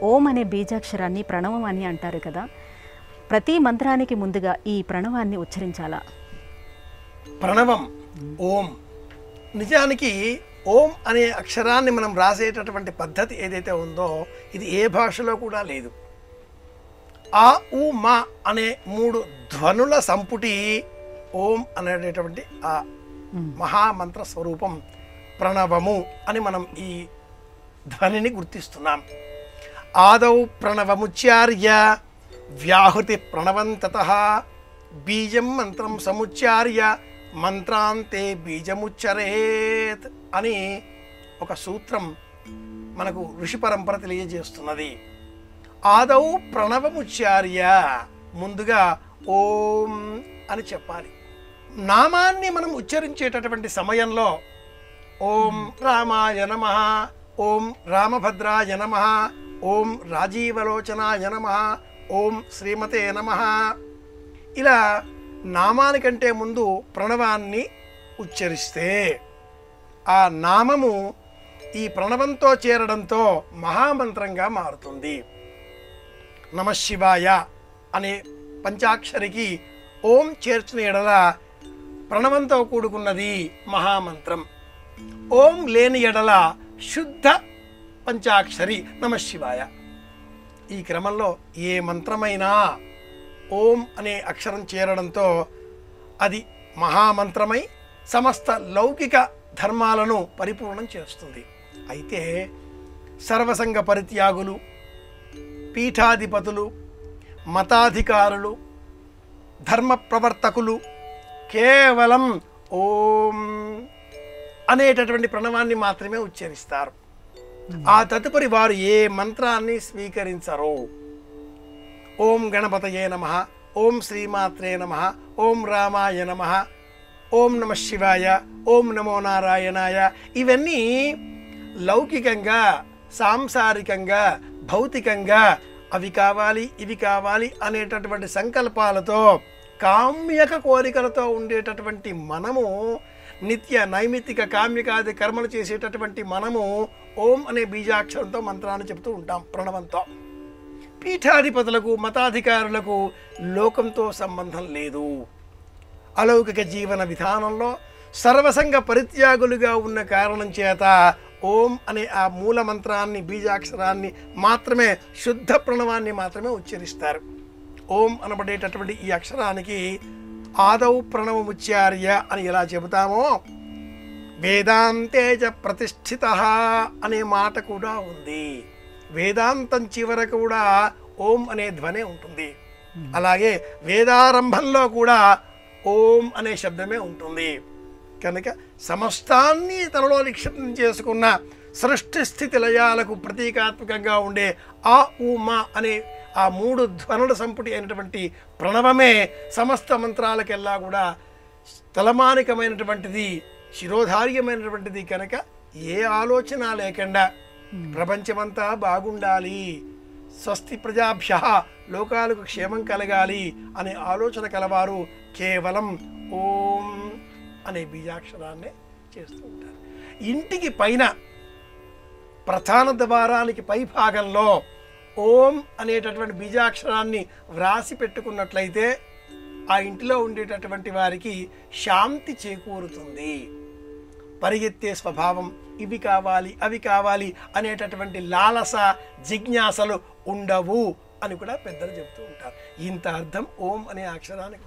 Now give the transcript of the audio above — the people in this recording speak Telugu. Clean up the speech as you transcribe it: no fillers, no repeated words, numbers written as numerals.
ఓం అనే బీజాక్షరాన్ని ప్రణవం అని అంటారు కదా, ప్రతి మంత్రానికి ముందుగా ఈ ప్రణవాన్ని ఉచ్చరించాలా? ప్రణవం ఓం. నిజానికి ఓం అనే అక్షరాన్ని మనం రాసేటటువంటి పద్ధతి ఏదైతే ఉందో ఇది ఏ భాషలో కూడా లేదు. ఆ ఉ మా అనే 3 ధ్వనుల సంపుటి ఓం అనేటటువంటి ఆ మహామంత్ర స్వరూపం ప్రణవము అని మనం ఈ ధ్వనిని గుర్తిస్తున్నాం. ఆదౌ ప్రణవముచ్చార్య వ్యాహృతి ప్రణవంతతః బీజం మంత్రం సముచ్చార్య మంత్రాంతే బీజముచ్చరేత్ అని ఒక సూత్రం మనకు ఋషి పరంపర తెలియజేస్తున్నది. ఆదౌ ప్రణవముచ్చార్య, ముందుగా ఓం అని చెప్పాలి. నామాన్ని మనం ఉచ్చరించేటటువంటి సమయంలో ఓం రామాయ నమః, ఓం రామభద్రాయ నమః, ఓం రాజీవలోచనాయ నమః, ఓం శ్రీమతే నమః, ఇలా నామానికంటే ముందు ప్రణవాన్ని ఉచ్చరిస్తే ఆ నామము ఈ ప్రణవంతో చేరడంతో మహామంత్రంగా మారుతుంది. నమశివాయ అనే పంచాక్షరికి ఓం చేర్చిన ఎడల ప్రణవంతో కూడుకున్నది మహామంత్రం. ఓం లేని ఎడల శుద్ధ పంచాక్షరి నమశివాయ. ఈ క్రమంలో ఏ మంత్రమైనా ఓం అనే అక్షరం చేరడంతో అది మహామంత్రమై సమస్త లౌకిక ధర్మాలను పరిపూర్ణం చేస్తుంది. అయితే సర్వసంగ పరిత్యాగులు, పీఠాధిపతులు, మతాధికారులు, ధర్మ ప్రవర్తకులు కేవలం ఓం అనేటటువంటి ప్రణవాన్ని మాత్రమే ఉచ్చరిస్తారు. ఆ తదుపరి వారు ఏ మంత్రాన్ని స్వీకరించరు. ఓం గణపతయే నమః, ఓం శ్రీమాత్రే నమః, ఓం రామాయ నమః, ఓం నమః శివాయ, ఓం నమో నారాయణాయ, ఇవన్నీ లౌకికంగా, సాంసారికంగా, భౌతికంగా అవి కావాలి ఇవి కావాలి అనేటటువంటి సంకల్పాలతో, కామ్యక కోరికలతో ఉండేటటువంటి మనము, నిత్య నైమిత్తిక కామ్యకాది కర్మలు చేసేటటువంటి మనము ఓం అనే బీజాక్షరంతో మంత్రాన్ని చెబుతూ ఉంటాం ప్రణవంతో. పీఠాధిపతులకు, మతాధికారులకు లోకంతో సంబంధం లేదు. అలౌకిక జీవన విధానంలో సర్వసంగ పరిత్యాగులుగా ఉన్న కారణం చేత ఓం అనే ఆ మూల మంత్రాన్ని, బీజాక్షరాన్ని మాత్రమే, శుద్ధ ప్రణవాన్ని మాత్రమే ఉచ్చరిస్తారు. ఓం అనబడేటటువంటి ఈ అక్షరానికి ఆదౌ ప్రణవముచ్చార్య అని ఎలా చెబుతామో వేదాంతేజ ప్రతిష్ఠిత అనే మాట కూడా ఉంది. వేదాంతం చివర కూడా ఓం అనే ధ్వనే ఉంటుంది. అలాగే వేదారంభంలో కూడా ఓం అనే శబ్దమే ఉంటుంది. కనుక సమస్తాన్ని తనలో నిక్షిప్తం చేసుకున్న సృష్టి స్థితి లయాలకు ప్రతీకాత్మకంగా ఉండే ఆ ఉమా అనే ఆ 3 ధ్వనుల సంపుటి అయినటువంటి ప్రణవమే సమస్త మంత్రాలకెల్లా కూడా తలమానికమైనటువంటిది, శిరోధార్యమైనటువంటిది. కనుక ఏ ఆలోచన లేకుండా ప్రపంచమంతా బాగుండాలి, స్వస్తి ప్రజాభ్యః, లోకాలకు క్షేమం కలగాలి అనే ఆలోచన కలవారు కేవలం ఓం అనే బీజాక్షరాన్నే చేస్తూ ఉంటారు. ఇంటికి పైన ప్రధాన ద్వారానికి పై భాగంలో ఓం అనేటటువంటి బీజాక్షరాన్ని వ్రాసి పెట్టుకున్నట్లయితే ఆ ఇంటిలో ఉండేటటువంటి వారికి శాంతి చేకూరుతుంది. పరిగెత్తే స్వభావం, ఇవి కావాలి అవి కావాలి అనేటటువంటి లాలస, జిజ్ఞాసలు ఉండవు అని కూడా పెద్దలు చెప్తూ ఉంటారు. ఇంత అర్థం ఓం అనే అక్షరానికి